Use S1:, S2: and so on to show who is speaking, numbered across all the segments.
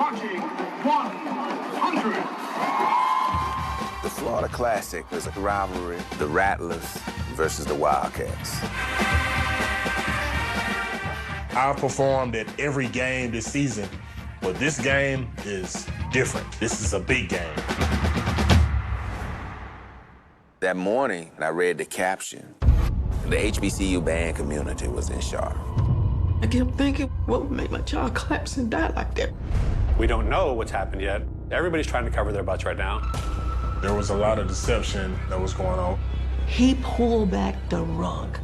S1: marching 100.
S2: The Florida Classic is a rivalry, the Rattlers versus the Wildcats.
S3: I performed at every game this season, but this game is different. This is a big game.
S2: That morning, I read the caption. The HBCU band community was in shock.
S4: I kept thinking, what would make my child collapse and die like that?
S5: We don't know what's happened yet. Everybody's trying to cover their butts right now.
S3: There was a lot of deception that was going on.
S4: He pulled back the rug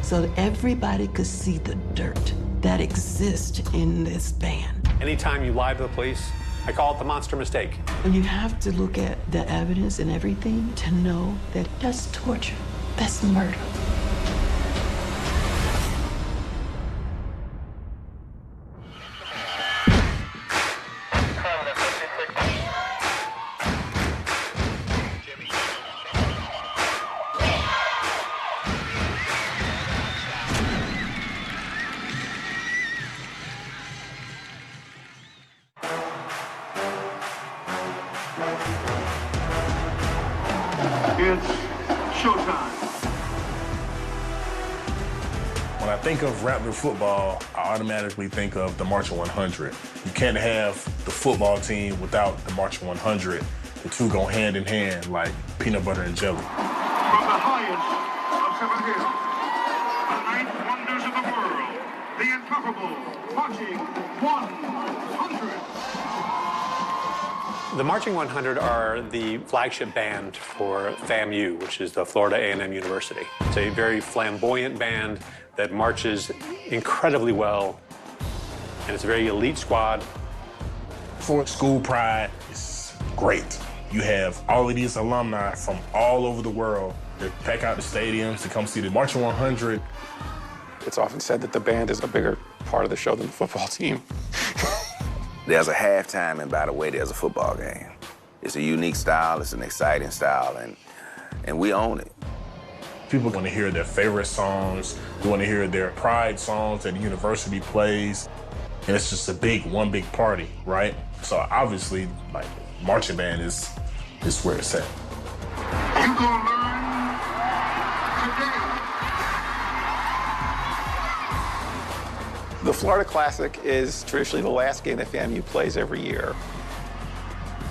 S4: so that everybody could see the dirt that exists in this band.
S5: Anytime you lie to the police, I call it the monster mistake.
S4: And you have to look at the evidence and everything to know that that's torture, that's murder.
S1: It's showtime.
S3: When I think of Rattler football, I automatically think of the Marching 100. You can't have the football team without the Marching 100. The two go hand in hand like peanut butter and jelly.
S1: From the highest of Seven Hills, the 9 wonders of the world, the incomparable Marching 100.
S5: The Marching 100 are the flagship band for FAMU, which is the Florida A&M University. It's a very flamboyant band that marches incredibly well, and it's a very elite squad.
S3: For school pride, it's great. You have all of these alumni from all over the world that pack out the stadiums to come see the Marching 100.
S6: It's often said that the band is a bigger part of the show than the football team.
S2: There's a halftime, and by the way, there's a football game. It's a unique style, it's an exciting style, and we own it.
S3: People want to hear their favorite songs. They want to hear their pride songs that the university plays. And it's just one big party, right? So obviously, like, marching band is where it's at.
S1: You gonna learn today.
S6: The Florida Classic is traditionally the last game that FAMU plays every year.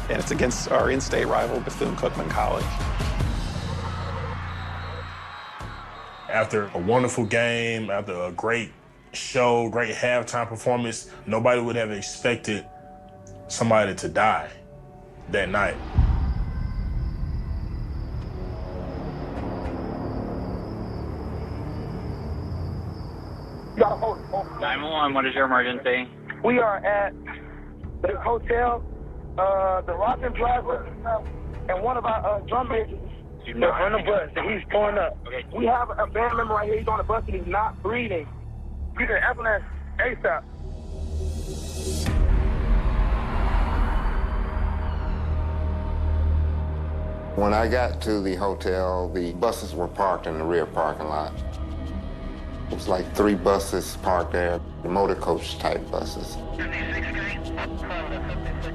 S6: And it's against our in-state rival, Bethune-Cookman College.
S3: After a wonderful game, after a great show, great halftime performance, nobody would have expected somebody to die that night.
S7: You got a hold. 911, what is your emergency? We are at the hotel, the Rockin' Plaza, and one of our drum majors is on the bus, and he's going up. Okay. We have a band member right here, he's on the bus, and he's not breathing. Get an ambulance ASAP.
S8: When I got to the hotel, the buses were parked in the rear parking lot. It was like 3 buses parked there, the motor coach type buses.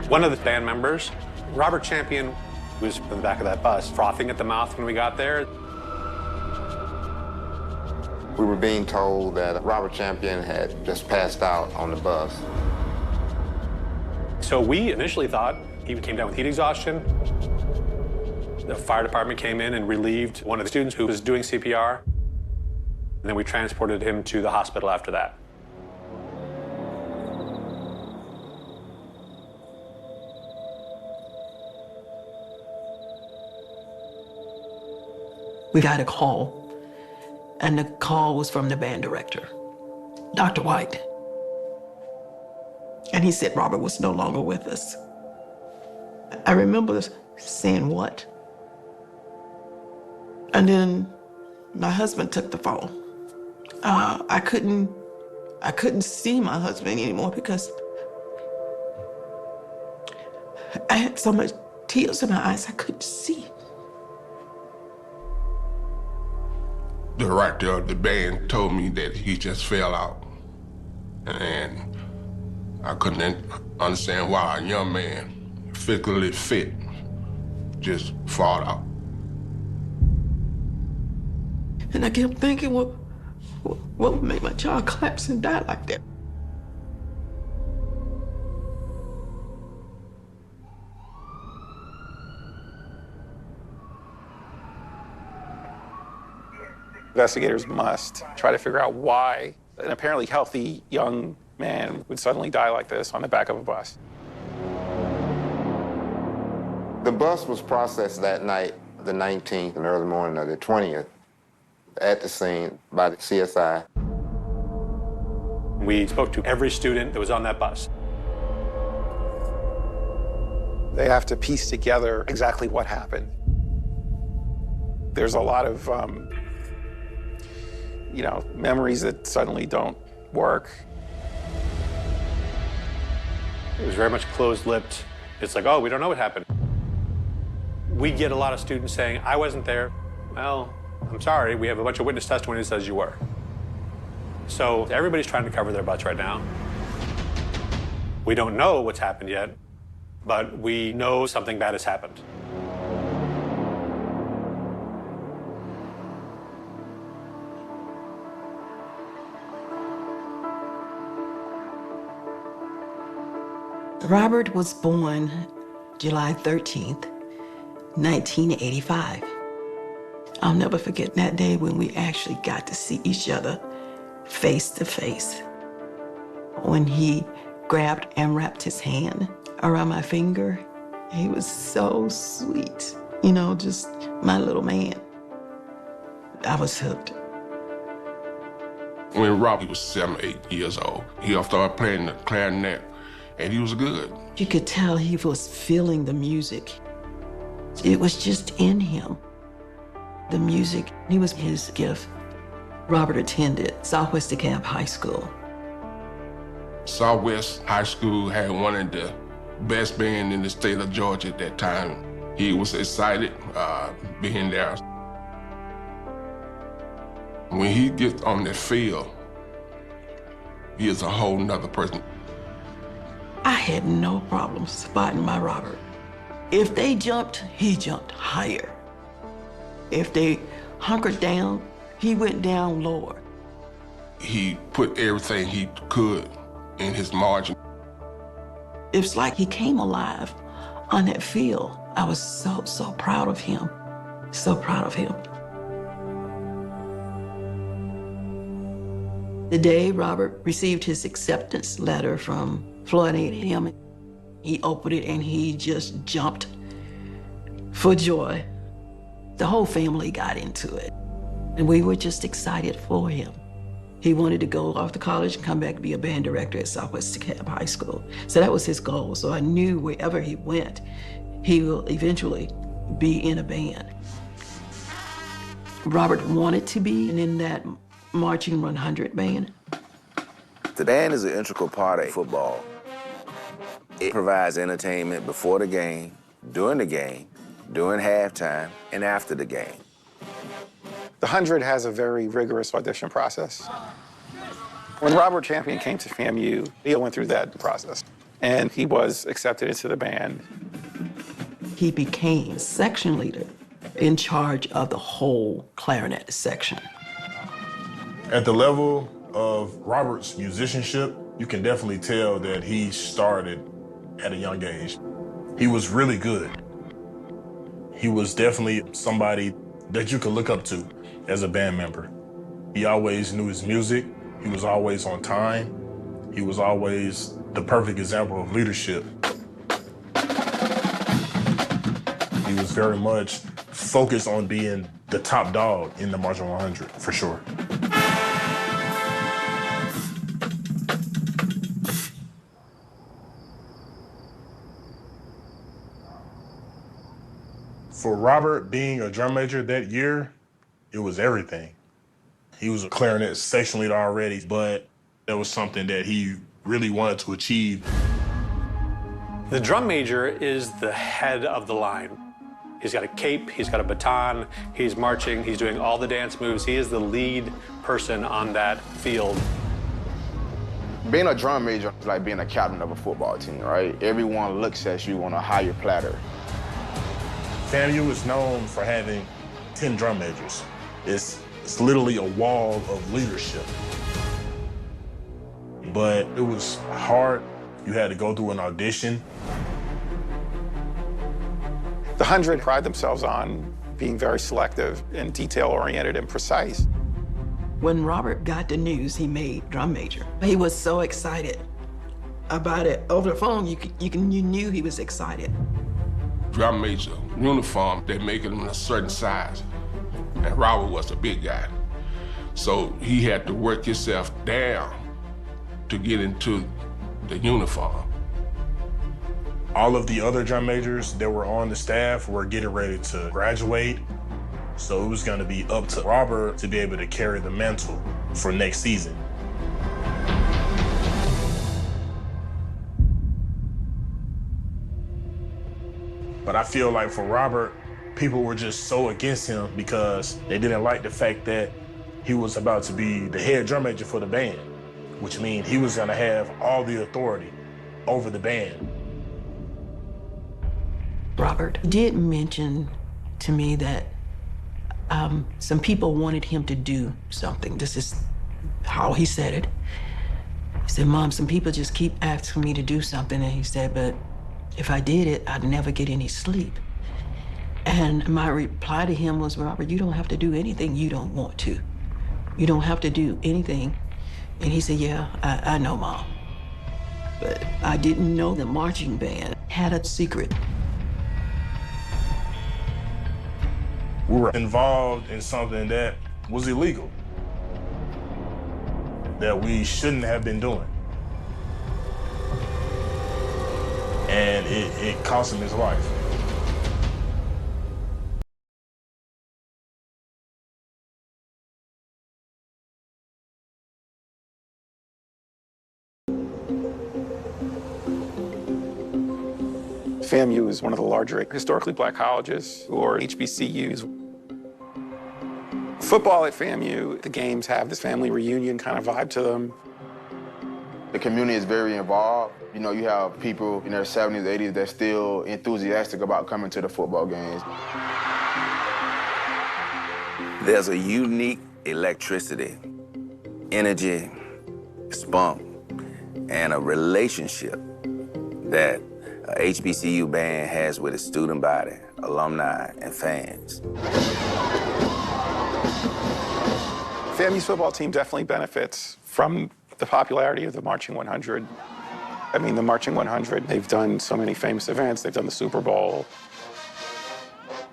S5: One of the band members, Robert Champion, was in the back of that bus, frothing at the mouth when we got there.
S8: We were being told that Robert Champion had just passed out on the bus.
S5: So we initially thought he came down with heat exhaustion. The fire department came in and relieved one of the students who was doing CPR. And then we transported him to the hospital after that.
S4: We got a call, and the call was from the band director, Dr. White. And he said Robert was no longer with us. I remember saying, what? And then my husband took the phone. I couldn't see my husband anymore because I had so much tears in my eyes I couldn't see.
S9: The director of the band told me that he just fell out. And I couldn't understand why a young man, physically fit, just fall out.
S4: And I kept thinking, what would make my child collapse and die like that?
S6: Investigators must try to figure out why an apparently healthy young man would suddenly die like this on the back of a bus.
S8: The bus was processed that night, the 19th, and early morning of the 20th, at the scene by the CSI.
S5: We spoke to every student that was on that bus.
S6: They have to piece together exactly what happened. There's a lot of, memories that suddenly don't work.
S5: It was very much closed-lipped. It's like, oh, we don't know what happened. We get a lot of students saying, I wasn't there. Well, I'm sorry, we have a bunch of witness testimony that says you were. So everybody's trying to cover their butts right now. We don't know what's happened yet, but we know something bad has happened.
S4: Robert was born July 13th, 1985. I'll never forget that day when we actually got to see each other face to face. When he grabbed and wrapped his hand around my finger, he was so sweet. Just my little man. I was hooked.
S9: When Robbie was 7, 8 years old, he started playing the clarinet, and he was good.
S4: You could tell he was feeling the music. It was just in him. The music, it was his gift. Robert attended Southwest DeKalb High School.
S9: Southwest High School had one of the best bands in the state of Georgia at that time. He was excited being there. When he gets on the field, he is a whole nother person.
S4: I had no problem spotting my Robert. If they jumped, he jumped higher. If they hunkered down, he went down lower.
S9: He put everything he could in his margin.
S4: It's like he came alive on that field. I was so proud of him. So proud of him. The day Robert received his acceptance letter from Florida A&M, he opened it and he just jumped for joy. The whole family got into it, and we were just excited for him. He wanted to go off to college and come back and be a band director at Southwest DeKalb High School. So that was his goal. So I knew wherever he went, he will eventually be in a band. Robert wanted to be in that marching 100 band.
S2: The band is an integral part of football. It provides entertainment before the game, during halftime, and after the game.
S6: The 100 has a very rigorous audition process. When Robert Champion came to FAMU, he went through that process, and he was accepted into the band.
S4: He became section leader in charge of the whole clarinet section.
S3: At the level of Robert's musicianship, you can definitely tell that he started at a young age. He was really good. He was definitely somebody that you could look up to as a band member. He always knew his music. He was always on time. He was always the perfect example of leadership. He was very much focused on being the top dog in the Marching 100, for sure. For Robert being a drum major that year, it was everything. He was a clarinet section leader already, but that was something that he really wanted to achieve.
S5: The drum major is the head of the line. He's got a cape, he's got a baton, he's marching, he's doing all the dance moves. He is the lead person on that field.
S10: Being a drum major is like being a captain of a football team, right? Everyone looks at you on a higher platter.
S3: FAMU is known for having 10 drum majors. It's literally a wall of leadership. But it was hard. You had to go through an audition.
S6: The 100 pride themselves on being very selective and detail-oriented and precise.
S4: When Robert got the news he made drum major, he was so excited about it. Over the phone, you knew he was excited.
S9: Drum major uniform, they make it in a certain size. And Robert was a big guy. So he had to work himself down to get into the uniform.
S3: All of the other drum majors that were on the staff were getting ready to graduate. So it was going to be up to Robert to be able to carry the mantle for next season. But I feel like for Robert, people were just so against him because they didn't like the fact that he was about to be the head drum major for the band, which means he was going to have all the authority over the band.
S4: Robert did mention to me that some people wanted him to do something. This is how he said it. He said, "Mom, some people just keep asking me to do something." And he said, "But if I did it, I'd never get any sleep." And my reply to him was, "Robert, you don't have to do anything you don't want to. You don't have to do anything." And he said, "Yeah, I know, Mom." But I didn't know the marching band had a secret.
S3: We were involved in something that was illegal, that we shouldn't have been doing. And it cost him his life.
S6: FAMU is one of the larger historically black colleges, or HBCUs. Football at FAMU, the games have this family reunion kind of vibe to them.
S10: The community is very involved. You know, you have people in their 70s, 80s that's still enthusiastic about coming to the football games.
S2: There's a unique electricity, energy, spunk, and a relationship that a HBCU band has with its student body, alumni, and fans.
S6: FAMU's football team definitely benefits from the popularity of the Marching 100. I mean, the Marching 100, they've done so many famous events. They've done the Super Bowl,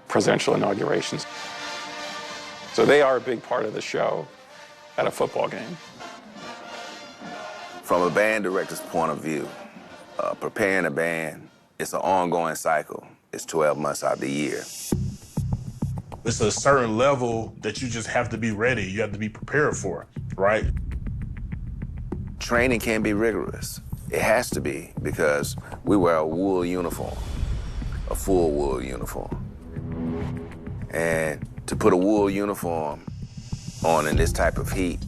S6: presidential inaugurations. So they are a big part of the show at a football game.
S2: From a band director's point of view, preparing a band, it's an ongoing cycle. It's 12 months out of the year.
S3: It's a certain level that you just have to be ready. You have to be prepared for, right?
S2: Training can be rigorous. It has to be, because we wear a wool uniform, a full wool uniform. And to put a wool uniform on in this type of heat,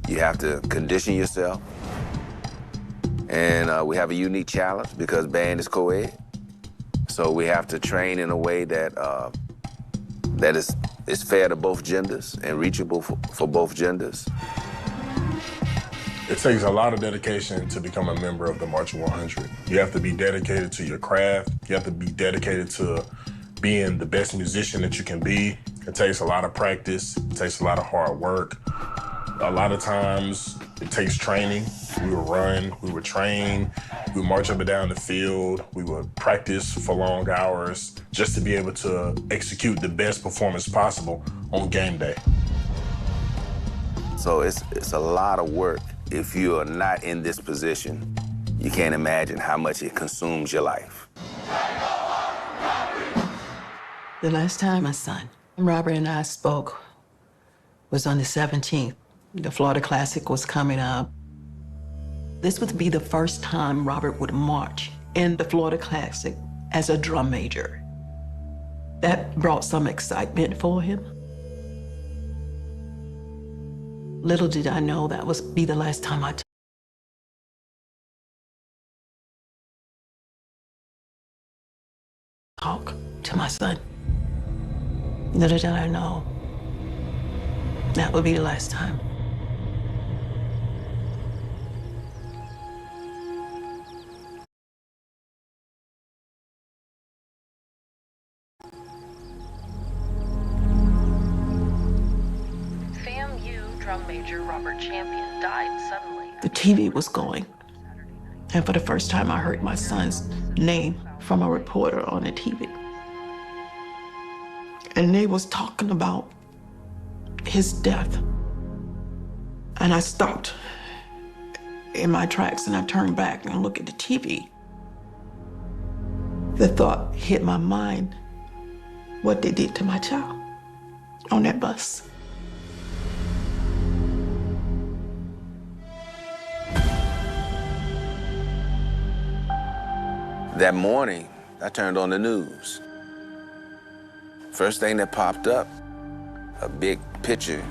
S2: you have to condition yourself. And we have a unique challenge because band is co-ed. So we have to train in a way that that is fair to both genders and reachable for both genders.
S3: It takes a lot of dedication to become a member of the Marching 100. You have to be dedicated to your craft. You have to be dedicated to being the best musician that you can be. It takes a lot of practice. It takes a lot of hard work. A lot of times, it takes training. We would run, we would train, we would march up and down the field, we would practice for long hours just to be able to execute the best performance possible on game day.
S2: So it's a lot of work. If you are not in this position, you can't imagine how much it consumes your life.
S4: The last time my son, Robert, and I spoke was on the 17th. The Florida Classic was coming up. This would be the first time Robert would march in the Florida Classic as a drum major. That brought some excitement for him. Little did I know that would be the last time I talk to my son. Little did I know that would be the last time.
S11: FAMU drum major Robert Champion died suddenly.
S4: The TV was going, and for the first time I heard my son's name from a reporter on the TV. And they was talking about his death. And I stopped in my tracks and I turned back and looked at the TV. The thought hit my mind, what they did to my child on that bus.
S2: That morning, I turned on the news. First thing that popped up, a big picture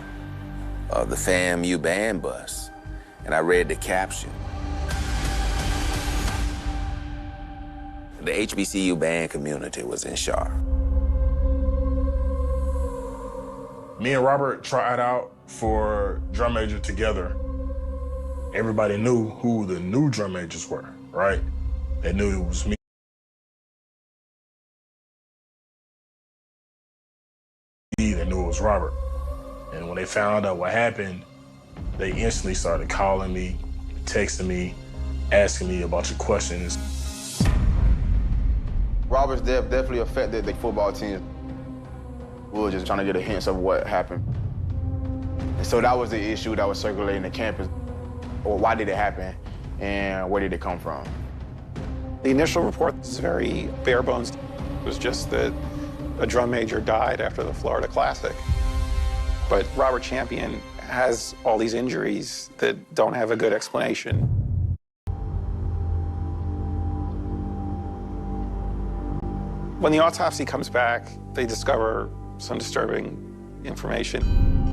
S2: of the FAMU band bus, and I read the caption. The HBCU band community was in shock.
S3: Me and Robert tried out for drum major together. Everybody knew who the new drum majors were, right? They knew it was me. They knew it was Robert. And when they found out what happened, they instantly started calling me, texting me, asking me a bunch of questions.
S10: Robert's death definitely affected the football team. We were just trying to get a hint of what happened. And so that was the issue that was circulating the campus. Or why did it happen, and where did it come from?
S6: The initial report was very bare bones. It was just that a drum major died after the Florida Classic. But Robert Champion has all these injuries that don't have a good explanation. When the autopsy comes back, they discover some disturbing information.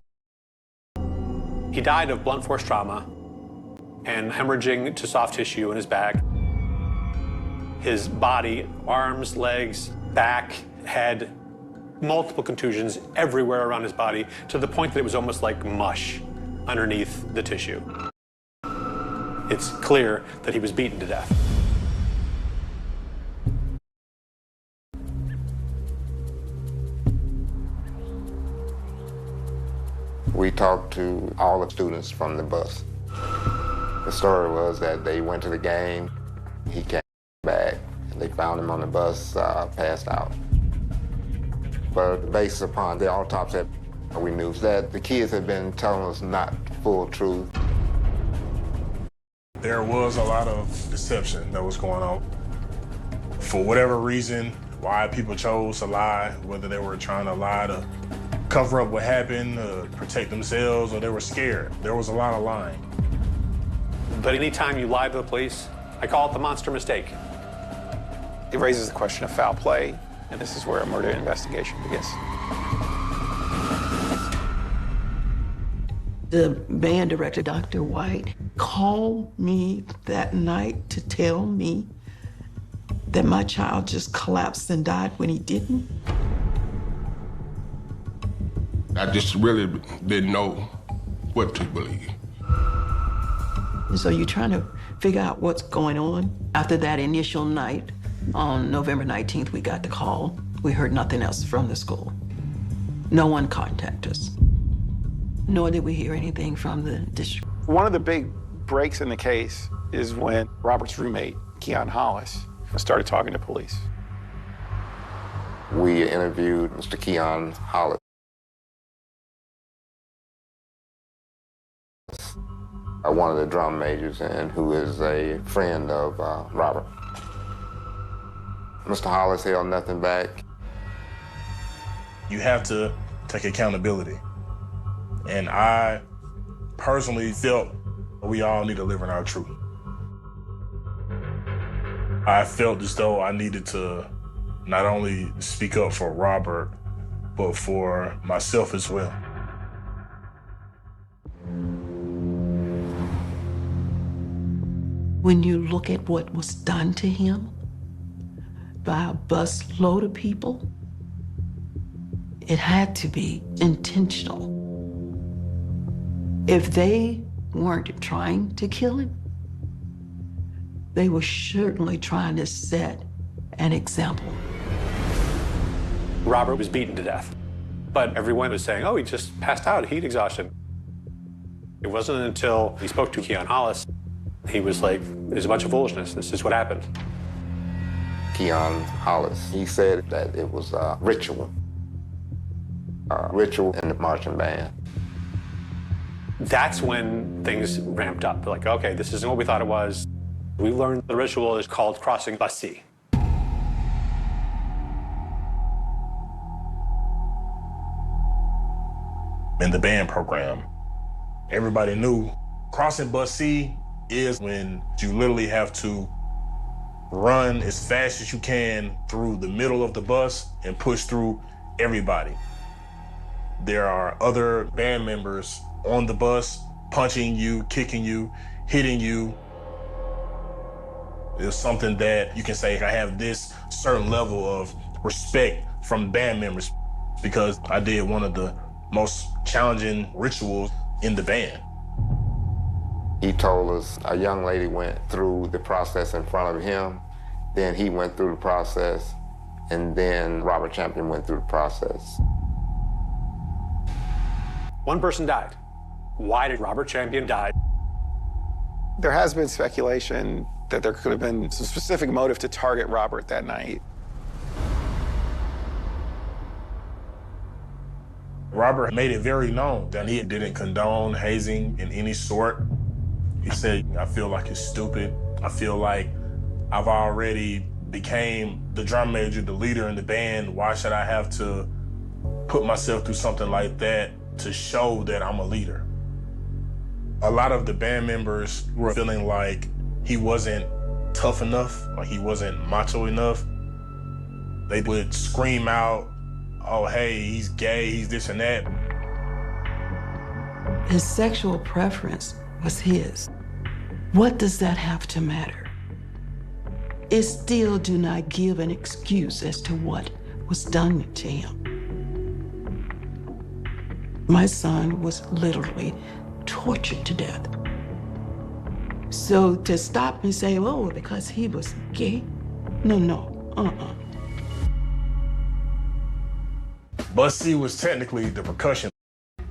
S5: He died of blunt force trauma and hemorrhaging to soft tissue in his back. His body, arms, legs, back, head, multiple contusions everywhere around his body, to the point that it was almost like mush underneath the tissue. It's clear that he was beaten to death.
S8: We talked to all the students from the bus. The story was that they went to the game, he came back, and they found him on the bus, passed out. But based upon the autopsy, we knew that the kids had been telling us not full truth.
S3: There was a lot of deception that was going on. For whatever reason, why people chose to lie, whether they were trying to lie to cover up what happened, protect themselves, or they were scared. There was a lot of lying.
S5: But anytime you lie to the police, I call it the monster mistake.
S6: It raises the question of foul play, and this is where a murder investigation begins.
S4: The band director, Dr. White, called me that night to tell me that my child just collapsed and died when he didn't.
S9: I just really didn't know what to believe.
S4: And so you're trying to figure out what's going on. After that initial night, on November 19th, we got the call. We heard nothing else from the school. No one contacted us, nor did we hear anything from the district.
S6: One of the big breaks in the case is when Robert's roommate, Keon Hollis, started talking to police.
S8: We interviewed Mr. Keon Hollis. One of the drum majors, and who is a friend of Robert. Mr. Hollis held nothing back.
S3: You have to take accountability. And I personally felt we all need to live in our truth. I felt as though I needed to not only speak up for Robert, but for myself as well.
S4: When you look at what was done to him, by a bus load of people, it had to be intentional. If they weren't trying to kill him, they were certainly trying to set an example.
S5: Robert was beaten to death, but everyone was saying, oh, he just passed out, heat exhaustion. It wasn't until he spoke to Keon Hollis, he was like, there's a bunch of foolishness, this is what happened.
S8: Keon Hollis, he said that it was a ritual in the marching band.
S5: That's when things ramped up. Like, okay, this isn't what we thought it was. We learned the ritual is called crossing bus C.
S3: In the band program, everybody knew crossing bus C is when you literally have to run as fast as you can through the middle of the bus and push through everybody. There are other band members on the bus punching you, kicking you, hitting you. It's something that you can say, I have this certain level of respect from band members because I did one of the most challenging rituals in the band.
S8: He told us a young lady went through the process in front of him, then he went through the process, and then Robert Champion went through the process.
S5: One person died. Why did Robert Champion die?
S6: There has been speculation that there could have been some specific motive to target Robert that night.
S3: Robert made it very known that he didn't condone hazing in any sort. He said, I feel like it's stupid. I feel like I've already became the drum major, the leader in the band. Why should I have to put myself through something like that to show that I'm a leader? A lot of the band members were feeling like he wasn't tough enough, like he wasn't macho enough. They would scream out, oh, hey, he's gay, he's this and that.
S4: His sexual preference was his. What does that have to matter? It still do not give an excuse as to what was done to him. My son was literally tortured to death. So to stop and say, oh, because he was gay? No,
S3: Bus C was technically the percussion,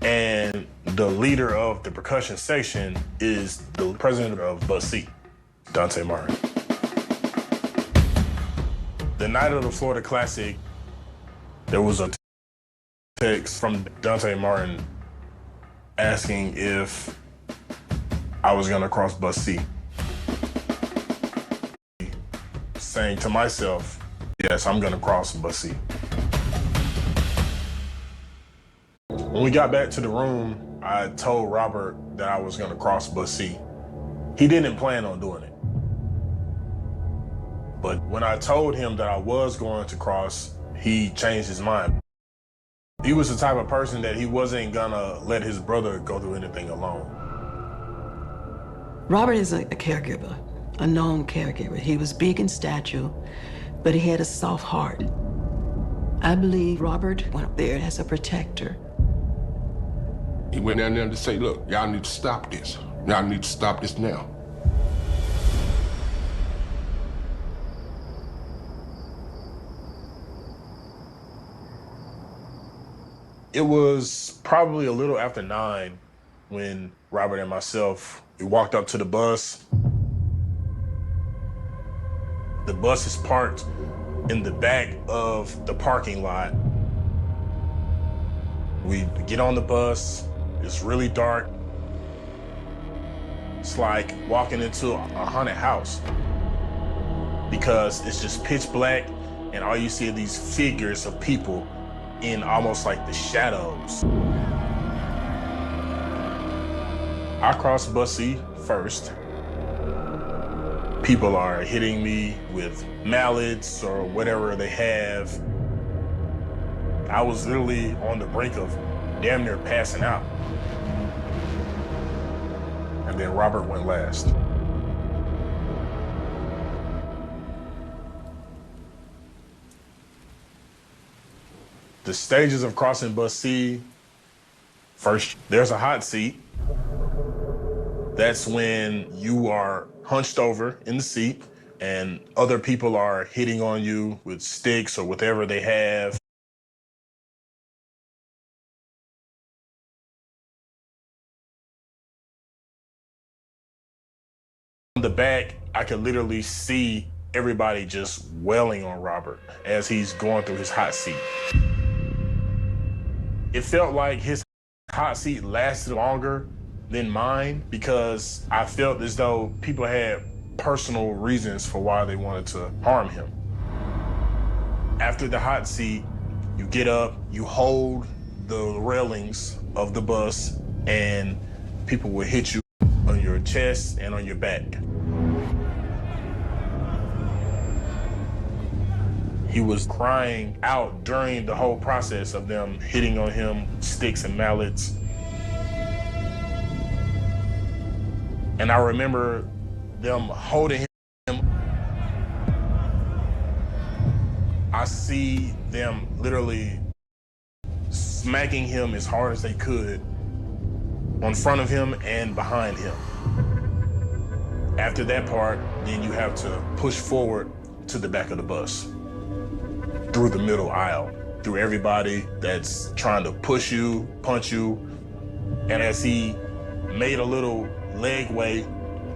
S3: and the leader of the percussion section is the president of Bus C, Dante Martin. The night of the Florida Classic, there was a text from Dante Martin asking if I was gonna cross Bus C. Saying to myself, yes, I'm gonna cross Bus C. When we got back to the room, I told Robert that I was gonna cross Bus C. He didn't plan on doing it. But when I told him that I was going to cross, he changed his mind. He was the type of person that he wasn't gonna let his brother go through anything alone.
S4: Robert is a caregiver, a known caregiver. He was big in stature, but he had a soft heart. I believe Robert went up there as a protector.
S9: He went down there to say, look, y'all need to stop this. Y'all need to stop this now.
S3: It was probably a little after 9 when Robert and myself, we walked up to the bus. The bus is parked in the back of the parking lot. We get on the bus, it's really dark. It's like walking into a haunted house because it's just pitch black and all you see are these figures of people in almost like the shadows. I crossed Bus C first. People are hitting me with mallets or whatever they have. I was literally on the brink of damn near passing out. And then Robert went last. The stages of crossing bus C, first, there's a hot seat. That's when you are hunched over in the seat and other people are hitting on you with sticks or whatever they have. On the back, I could literally see everybody just wailing on Robert as he's going through his hot seat. It felt like his hot seat lasted longer than mine because I felt as though people had personal reasons for why they wanted to harm him. After the hot seat, you get up, you hold the railings of the bus, and people will hit you on your chest and on your back. He was crying out during the whole process of them hitting on him, sticks and mallets. And I remember them holding him. I see them literally smacking him as hard as they could on front of him and behind him. After that part, then you have to push forward to the back of the bus, through the middle aisle, through everybody that's trying to push you, punch you. And as he made a little leg way,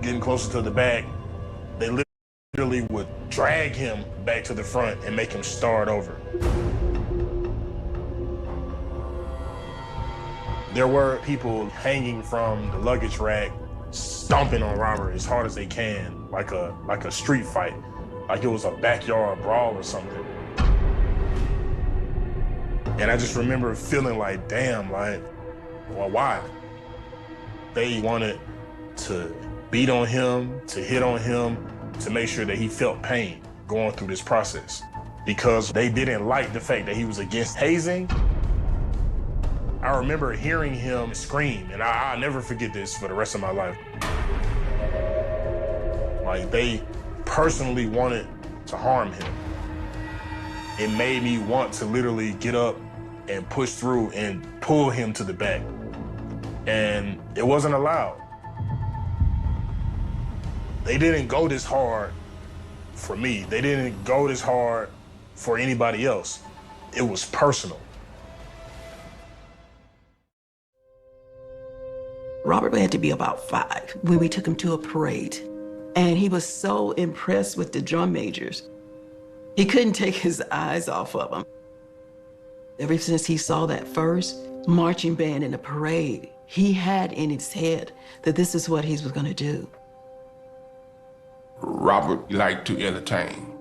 S3: getting closer to the back, they literally would drag him back to the front and make him start over. There were people hanging from the luggage rack, stomping on Robert as hard as they can, like a street fight, like it was a backyard brawl or something. And I just remember feeling like, damn, like, well, why? They wanted to beat on him, to hit on him, to make sure that he felt pain going through this process. Because they didn't like the fact that he was against hazing. I remember hearing him scream, and I'll never forget this for the rest of my life. Like, they personally wanted to harm him. It made me want to literally get up and push through and pull him to the back. And it wasn't allowed. They didn't go this hard for me. They didn't go this hard for anybody else. It was personal.
S4: Robert had to be about 5 when we took him to a parade. And he was so impressed with the drum majors. He couldn't take his eyes off of them. Ever since he saw that first marching band in the parade, he had in his head that this is what he was going to do.
S9: Robert liked to entertain.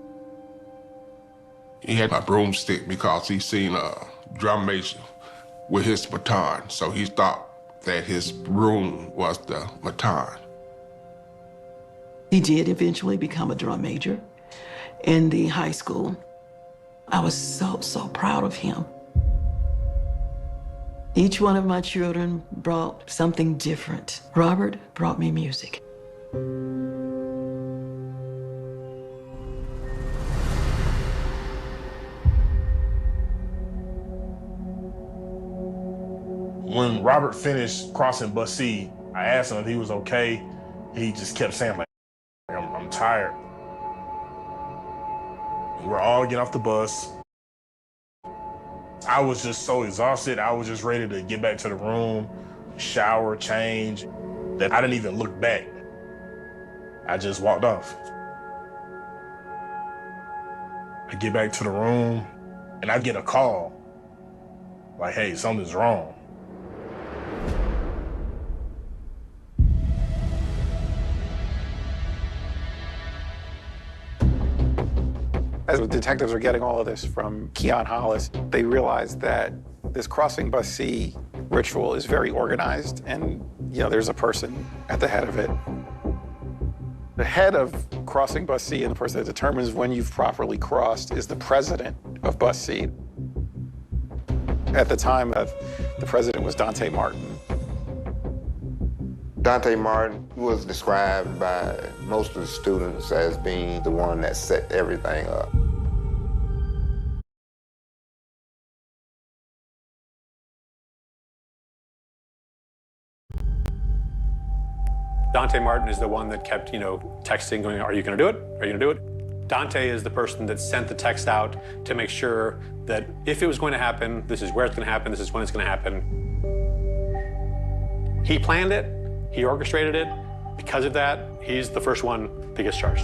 S9: He had a broomstick because he seen a drum major with his baton, so he thought that his broom was the baton.
S4: He did eventually become a drum major in the high school. I was so proud of him. Each one of my children brought something different. Robert brought me music.
S3: When Robert finished crossing bus C, I asked him if he was okay. He just kept saying, like, I'm tired. We're all getting off the bus. I was just so exhausted. I was just ready to get back to the room, shower, change, that I didn't even look back. I just walked off. I get back to the room and I get a call. Like, hey, something's wrong.
S6: As the detectives are getting all of this from Keon Hollis, they realize that this crossing bus C ritual is very organized, and there's a person at the head of it. The head of crossing bus C and the person that determines when you've properly crossed is the president of bus C. At the time, the president was Dante Martin.
S8: Dante Martin was described by most of the students as being the one that set everything up.
S5: Dante Martin is the one that kept, texting, going, are you gonna do it? Are you gonna do it? Dante is the person that sent the text out to make sure that if it was going to happen, this is where it's gonna happen, this is when it's gonna happen. He planned it, he orchestrated it. Because of that, he's the first one that gets charged.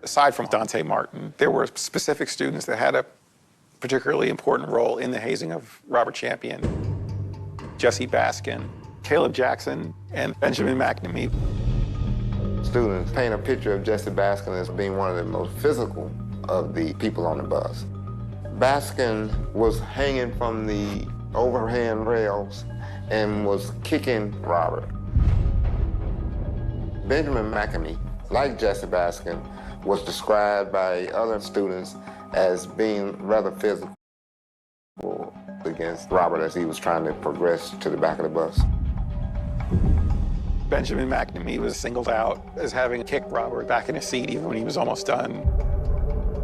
S6: Aside from Dante Martin, there were specific students that had a particularly important role in the hazing of Robert Champion, Jesse Baskin, Caleb Jackson, and Benjamin McNamee.
S8: Students paint a picture of Jesse Baskin as being one of the most physical of the people on the bus. Baskin was hanging from the overhand rails and was kicking Robert. Benjamin McNamee, like Jesse Baskin, was described by other students as being rather physical against Robert as he was trying to progress to the back of the bus.
S6: Benjamin McNamee was singled out as having kicked Robert back in his seat even when he was almost done.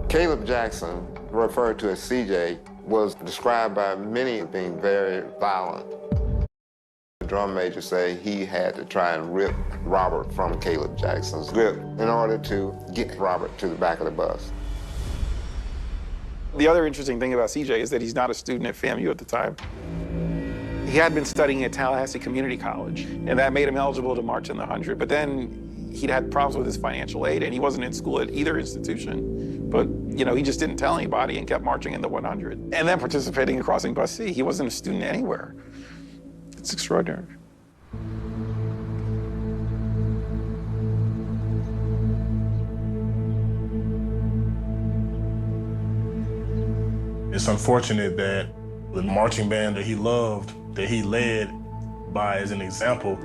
S8: Caleb Jackson, referred to as CJ, was described by many as being very violent. The drum major say he had to try and rip Robert from Caleb Jackson's grip in order to get Robert to the back of the bus.
S6: The other interesting thing about CJ is that he's not a student at FAMU at the time. He had been studying at Tallahassee Community College, and that made him eligible to march in the 100. But then he'd had problems with his financial aid, and he wasn't in school at either institution. But, he just didn't tell anybody and kept marching in the 100. And then participating in Crossing Bus C. He wasn't a student anywhere. It's extraordinary.
S3: It's unfortunate that the marching band that he loved, that he led by as an example,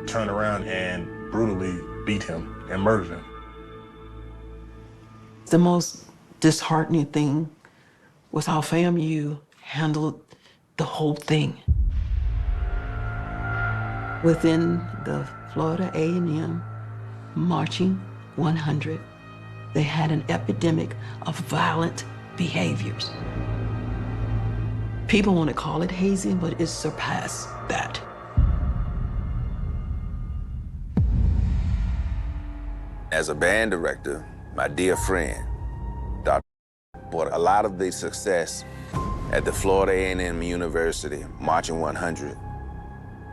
S3: turned around and brutally beat him and murdered him.
S4: The most disheartening thing was how FAMU handled the whole thing. Within the Florida A&M Marching 100, they had an epidemic of violent behaviors. People want to call it hazing, but it surpassed that.
S2: As a band director, my dear friend, Dr. brought a lot of the success at the Florida A&M University Marching 100.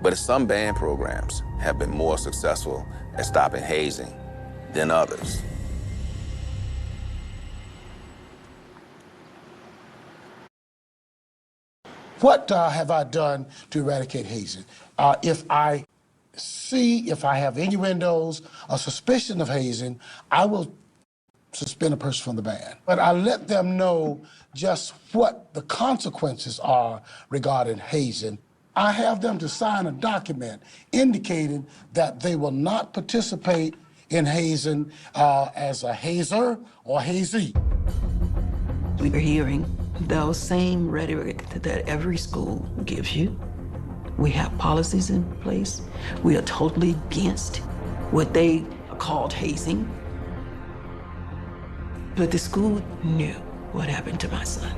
S2: But some band programs have been more successful at stopping hazing than others.
S12: What have I done to eradicate hazing? If I have innuendos or suspicion of hazing, I will suspend a person from the band. But I let them know just what the consequences are regarding hazing. I have them to sign a document indicating that they will not participate in hazing as a hazer or hazee.
S4: We are hearing those same rhetoric that every school gives you. We have policies in place. We are totally against what they called hazing. But the school knew what happened to my son.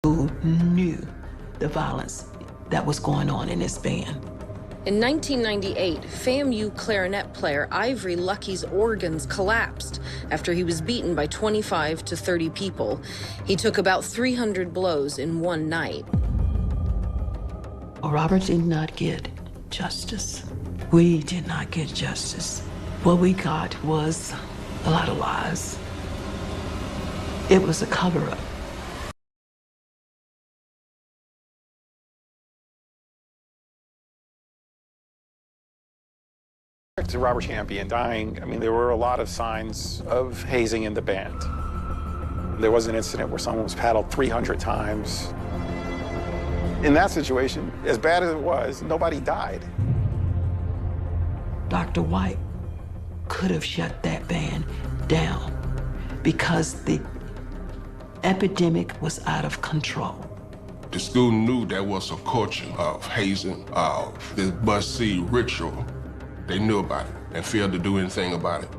S4: Who knew the violence that was going on in this band.
S11: In 1998, FAMU clarinet player Ivory Lucky's organs collapsed after he was beaten by 25 to 30 people. He took about 300 blows in one night.
S4: Robert did not get justice. We did not get justice. What we got was a lot of lies. It was a cover-up.
S6: To Robert Champion dying, there were a lot of signs of hazing in the band. There was an incident where someone was paddled 300 times. In that situation, as bad as it was, nobody died.
S4: Dr. White could have shut that band down because the epidemic was out of control.
S9: The school knew there was a culture of hazing, of this Bus C ritual. They knew about it and failed to do anything about it.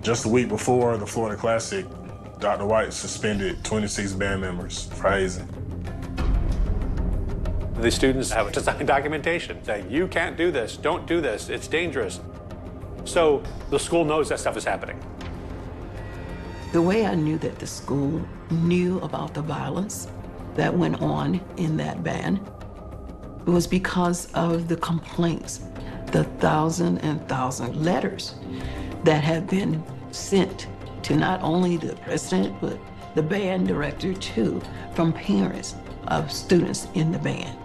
S3: Just a week before the Florida Classic, Dr. White suspended 26 band members for hazing.
S5: The students have to sign documentation saying, you can't do this, don't do this, it's dangerous. So the school knows that stuff is happening.
S4: The way I knew that the school knew about the violence that went on in that band was because of the complaints, the thousand letters that have been sent to not only the president, but the band director too, from parents of students in the band.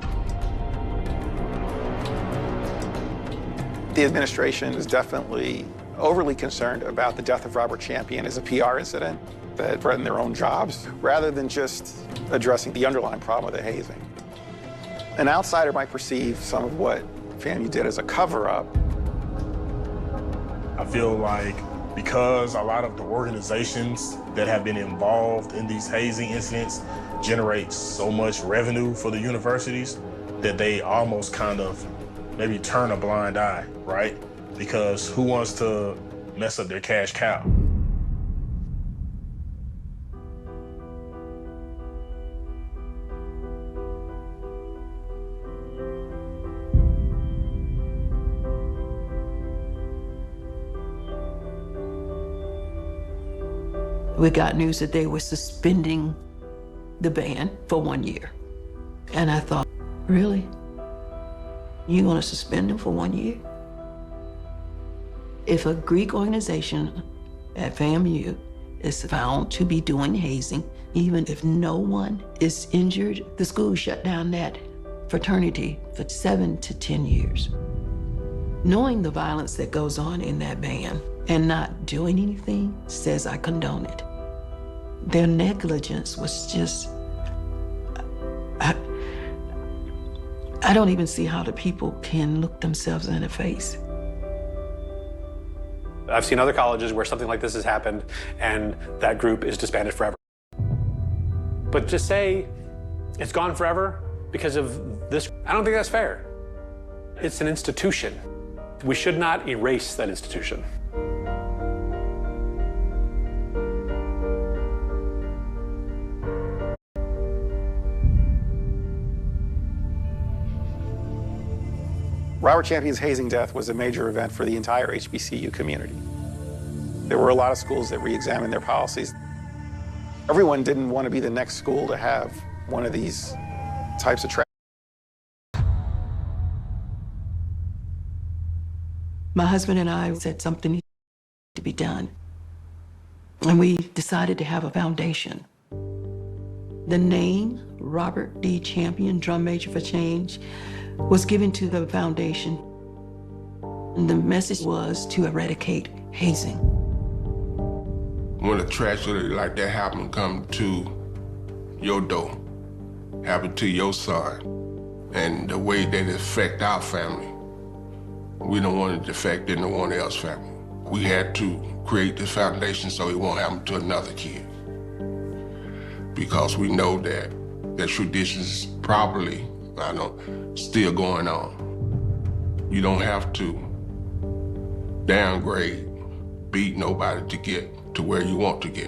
S6: The administration is definitely overly concerned about the death of Robert Champion as a PR incident that threatened their own jobs, rather than just addressing the underlying problem of the hazing. An outsider might perceive some of what FAMU did as a cover-up.
S3: I feel like because a lot of the organizations that have been involved in these hazing incidents generate so much revenue for the universities that they almost kind of maybe turn a blind eye, right? Because who wants to mess up their cash cow?
S4: We got news that they were suspending the band for 1 year. And I thought, really? You want to suspend them for 1 year? If a Greek organization at FAMU is found to be doing hazing, even if no one is injured, the school shut down that fraternity for 7 to 10 years. Knowing the violence that goes on in that band and not doing anything says I condone it. Their negligence was just, I don't even see how the people can look themselves in the face.
S5: I've seen other colleges where something like this has happened and that group is disbanded forever. But to say it's gone forever because of this, I don't think that's fair. It's an institution. We should not erase that institution.
S6: Robert Champion's hazing death was a major event for the entire HBCU community. There were a lot of schools that re-examined their policies. Everyone didn't want to be the next school to have one of these types of tragedies.
S4: My husband and I said something needed to be done. And we decided to have a foundation. The name, Robert D. Champion, Drum Major for Change, was given to the foundation. And the message was to eradicate hazing.
S9: When a tragedy like that happen, come to your door, happen to your son, and the way that it affect our family, we don't want it to affect anyone else's family. We had to create this foundation so it won't happen to another kid. Because we know that the traditions probably, still going on. You don't have to downgrade, beat nobody to get to where you want to get.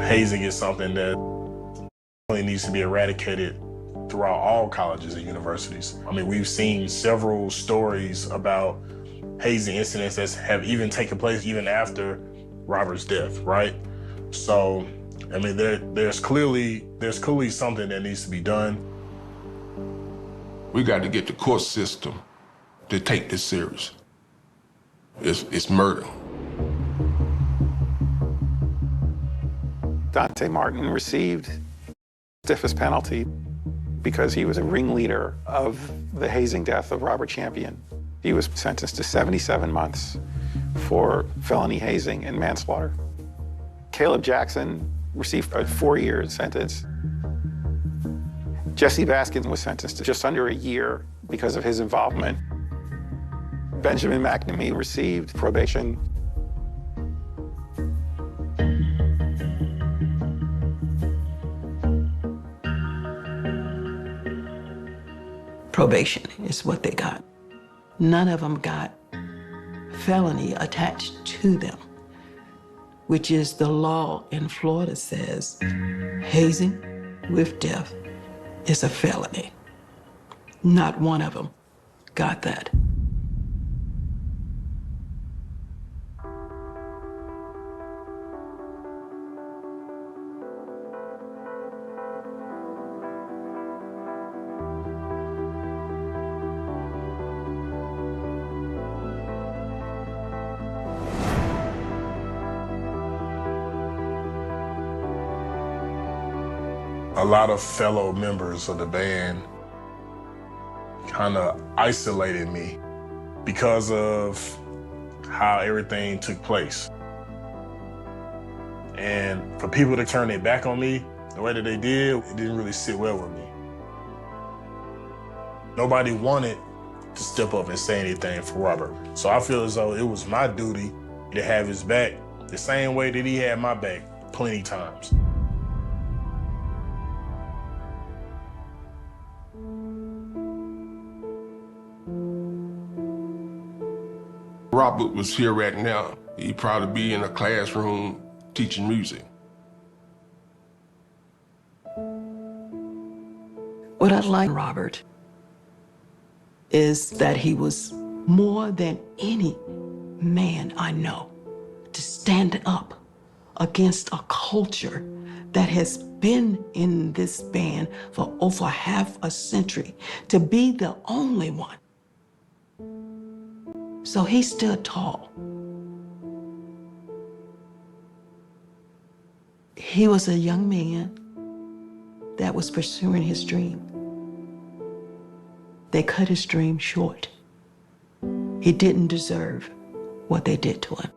S3: Hazing is something that really needs to be eradicated throughout all colleges and universities. I mean, we've seen several stories about hazing incidents that have even taken place even after Robert's death, right? So, I mean, there's clearly something that needs to be done.
S9: We got to get the court system to take this serious. It's murder.
S6: Dante Martin received stiffest penalty because he was a ringleader of the hazing death of Robert Champion. He was sentenced to 77 months for felony hazing and manslaughter. Caleb Jackson received a 4-year sentence. Jesse Baskin was sentenced to just under a year because of his involvement. Benjamin McNamee received probation.
S4: probation is what they got. None of them got felony attached to them, which is the law in Florida says hazing with death is a felony. Not one of them got that.
S3: A lot of fellow members of the band kind of isolated me because of how everything took place. And for people to turn their back on me the way that they did, it didn't really sit well with me. Nobody wanted to step up and say anything for Robert. So I feel as though it was my duty to have his back the same way that he had my back plenty times.
S9: Robert was here right now, he'd probably be in a classroom teaching music.
S4: What I like Robert is that he was more than any man I know to stand up against a culture that has been in this band for over half a century, to be the only one. So he stood tall. He was a young man that was pursuing his dream. They cut his dream short. He didn't deserve what they did to him.